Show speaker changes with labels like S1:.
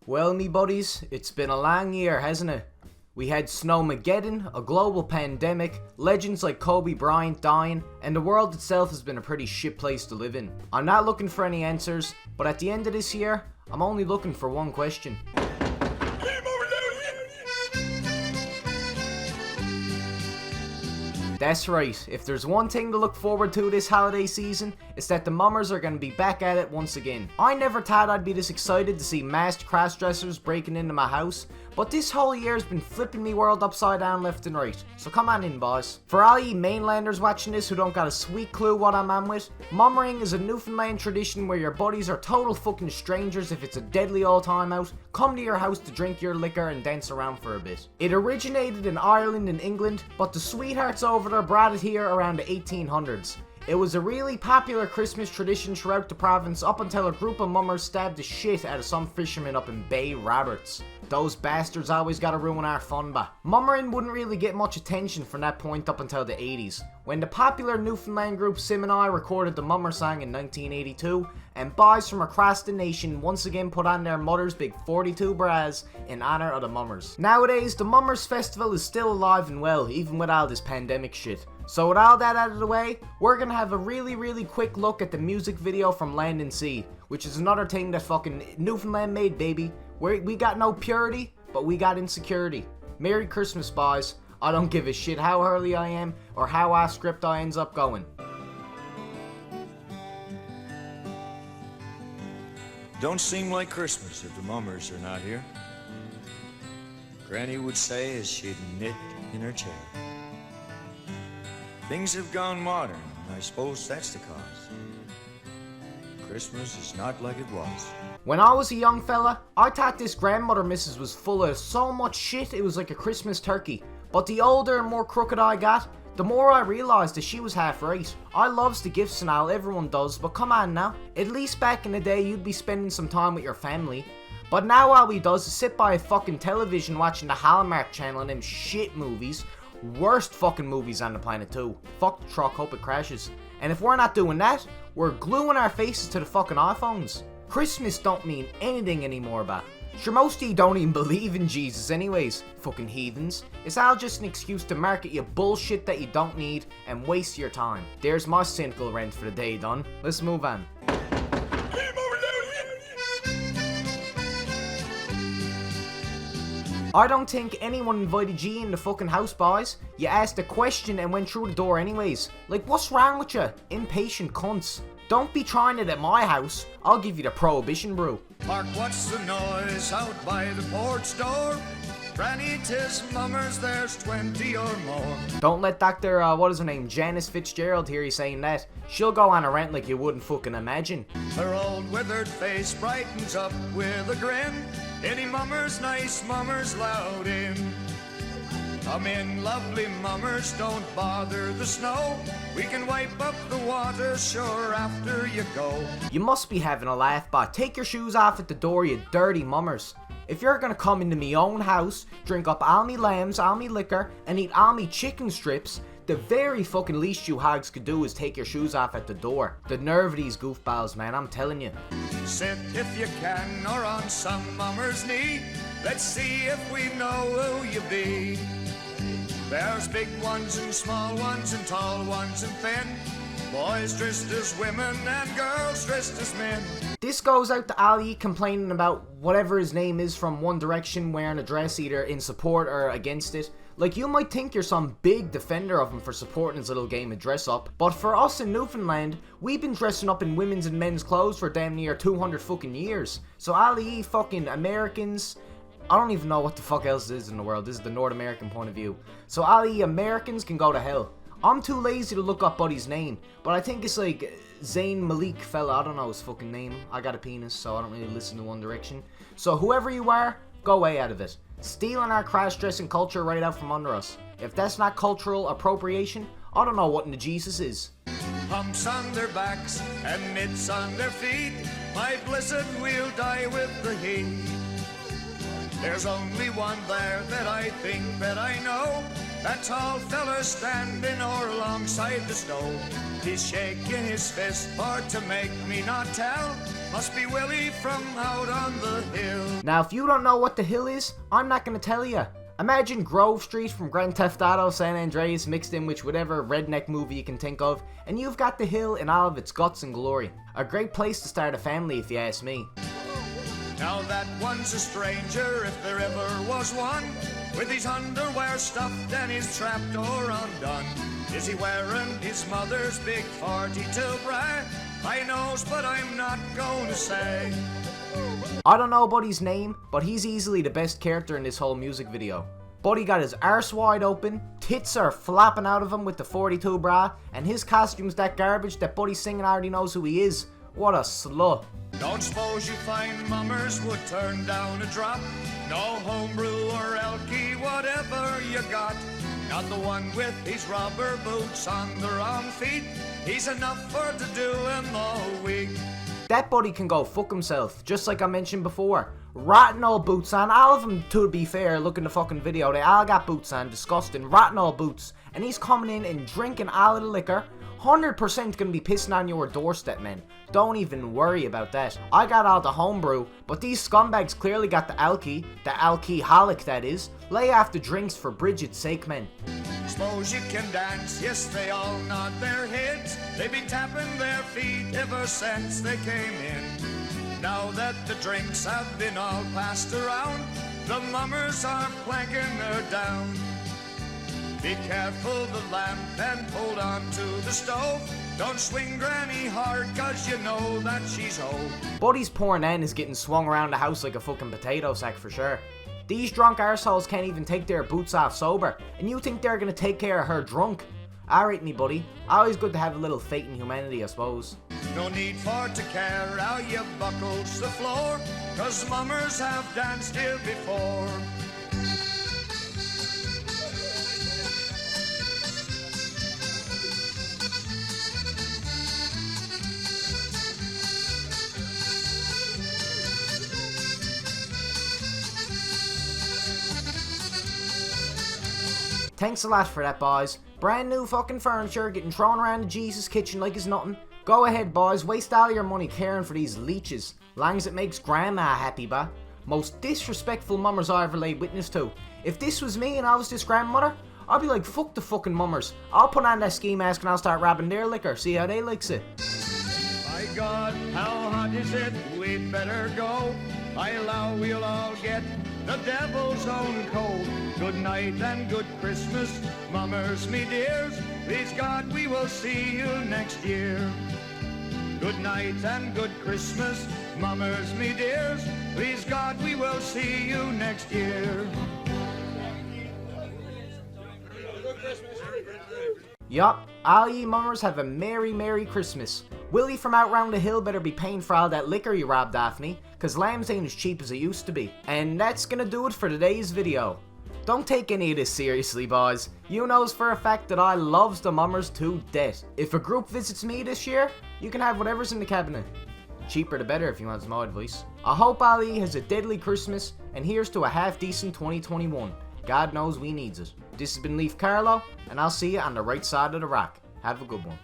S1: Well, me buddies, it's been a long year, hasn't it? We had Snowmageddon, a global pandemic, legends like Kobe Bryant dying, and the world itself has been a pretty shit place to live in. I'm not looking for any answers, but at the end of this year, I'm only looking for one question. That's right, if there's one thing to look forward to this holiday season, it's that the mummers are going to be back at it once again. I never thought I'd be this excited to see masked cross-dressers breaking into my house, but this whole year has been flipping me world upside down left and right, so come on in boys. For all ye mainlanders watching this who don't got a sweet clue what I'm on with, mummering is a Newfoundland tradition where your buddies are total fucking strangers if it's a deadly old time out, come to your house to drink your liquor and dance around for a bit. It originated in Ireland and England, but the sweethearts over there brought it here around the 1800s. It was a really popular Christmas tradition throughout the province up until a group of mummers stabbed the shit out of some fishermen up in Bay Roberts. Those bastards always gotta ruin our fun, but mummering wouldn't really get much attention from that point up until the 80s, when the popular Newfoundland group Sim and I recorded the Mummer song in 1982, and boys from across the nation once again put on their mother's big 42 bras in honour of the mummers. Nowadays, the Mummers Festival is still alive and well, even with all this pandemic shit. So with all that out of the way, we're gonna have a really quick look at the music video from Land and Sea, which is another thing that fucking Newfoundland made, baby. We got no purity, but we got insecurity. Merry Christmas, boys. I don't give a shit how early I am or how off script I ends up going.
S2: Don't seem like Christmas if the mummers are not here. Granny would say as she'd knit in her chair. Things have gone modern, I suppose that's the cause. Christmas is not like it was.
S1: When I was a young fella, I thought this grandmother missus was full of so much shit it was like a Christmas turkey. But the older and more crooked I got, the more I realised that she was half right. I loves the gifts and all, everyone does, but come on now. At least back in the day you'd be spending some time with your family. But now all we does is sit by a fucking television watching the Hallmark channel and them shit movies. Worst fucking movies on the planet too. Fuck the truck, hope it crashes. And if we're not doing that, we're gluing our faces to the fucking iPhones. Christmas don't mean anything anymore, but sure most of you don't even believe in Jesus anyways, fucking heathens. It's all just an excuse to market you bullshit that you don't need and waste your time. There's my cynical rant for the day done. Let's move on. I don't think anyone invited you in the fucking house, boys. You asked a question and went through the door anyways. Like, what's wrong with you? Impatient cunts. Don't be trying it at my house. I'll give you the prohibition brew.
S3: Mark, what's the noise out by the porch door? Granny, 'tis mummers, there's 20 or more.
S1: Don't let Dr. What is her name, Janice Fitzgerald hear you saying that. She'll go on a rant like you wouldn't fucking imagine.
S3: Her old withered face brightens up with a grin. Any mummers, nice mummers, loud in. Come in, lovely mummers, don't bother the snow. We can wipe up the water, sure, after you go.
S1: You must be having a laugh, but take your shoes off at the door, you dirty mummers. If you're gonna come into me own house, drink up all me lambs, all me liquor, and eat all me chicken strips, the very fucking least you hogs could do is take your shoes off at the door. The nerve of these goofballs, man, I'm telling you.
S3: Sit if you can, or on some mummer's knee. Let's see if we know who you be. There's big ones and small ones and tall ones and thin. Boys dressed as women and girls dressed as men.
S1: This goes out to Ali complaining about whatever his name is from One Direction wearing a dress either in support or against it. Like, you might think you're some big defender of him for supporting his little game of dress up, but for us in Newfoundland, we've been dressing up in women's and men's clothes for damn near 200 fucking years. So Ali fucking Americans, I don't even know what the fuck else is in the world. This is the North American point of view. So Ali Americans can go to hell. I'm too lazy to look up Buddy's name, but I think it's like Zayn Malik fella. I don't know his fucking name. I got a penis, so I don't really listen to One Direction. So whoever you are, go way out of it. Stealing our cross-dressing culture right out from under us. If that's not cultural appropriation, I don't know what in the Jesus is.
S3: Humps on their backs and mitts on their feet. My blessed, we'll die with the heat. There's only one there that I think that I know. That tall fella standing o'er alongside the stove. He's shaking his fist for to make me not tell. must be Willie from out on the hill.
S1: Now, if you don't know what the hill is, I'm not gonna tell you. Imagine Grove Street from Grand Theft Auto San Andreas mixed in with whatever redneck movie you can think of, and you've got the hill in all of its guts and glory. A great place to start a family if you ask me.
S3: Now that one's a stranger, if there ever was one, with his underwear stuffed and his trapdoor undone. Is he wearing his mother's big 42 bra? I knows, but I'm not going to say.
S1: I don't know Buddy's name, but he's easily the best character in this whole music video. Buddy got his arse wide open, tits are flapping out of him with the 42 bra, and his costume's that garbage that Buddy singing already knows who he is. What a slut.
S3: Don't suppose you find mummers would turn down a drop. No homebrew or elky, whatever you got. Not the one with his rubber boots on the wrong feet. He's enough for to do him all week.
S1: That Buddy can go fuck himself, just like I mentioned before. Rotten old boots on, all of them, to be fair, look in the fucking video, they all got boots on, disgusting, rotten old boots. And he's coming in and drinking all of the liquor. 100% gonna be pissing on your doorstep, man. Don't even worry about that. I got all the homebrew, but these scumbags clearly got the alcoholic that is. Lay off the drinks for Bridget's sake, man.
S3: Suppose you can dance, yes they all nod their heads. They've been tapping their feet ever since they came in. Now that the drinks have been all passed around, the mummers are planking her down. Be careful the lamp and hold on to the stove. Don't swing Granny hard, cause you know that she's old.
S1: Buddy's poor nan is getting swung around the house like a fucking potato sack for sure. These drunk arseholes can't even take their boots off sober, and you think they're gonna take care of her drunk? Alright me buddy, always good to have a little faith in humanity I suppose.
S3: No need for to care how you buckles the floor, cause mummers have danced here before.
S1: Thanks a lot for that, boys. Brand new fucking furniture getting thrown around the Jesus kitchen like it's nothing. Go ahead, boys, waste all your money caring for these leeches, long as it makes grandma happy, bah. Most disrespectful mummers I ever laid witness to. If this was me and I was this grandmother, I'd be like, fuck the fucking mummers. I'll put on that ski mask and I'll start robbing their liquor, see how they likes it.
S3: My God, how hot is it? We'd better go. I allow we'll all get the devil's own cold. Good night and good Christmas, mummers, me dears. Please God, we will see you next year. Good night and good Christmas, mummers, me dears. Please God, we will see you next year.
S1: Yup, all ye mummers have a merry, merry Christmas. Willie from out round the hill better be paying for all that liquor you robbed off me, cause lambs ain't as cheap as it used to be. And that's gonna do it for today's video. Don't take any of this seriously, boys. You knows for a fact that I loves the mummers to death. If a group visits me this year, you can have whatever's in the cabinet. Cheaper the better if you want my advice. I hope Ali has a deadly Christmas, and here's to a half-decent 2021. God knows we needs it. This has been Leaf Carlo, and I'll see you on the right side of the rock. Have a good one.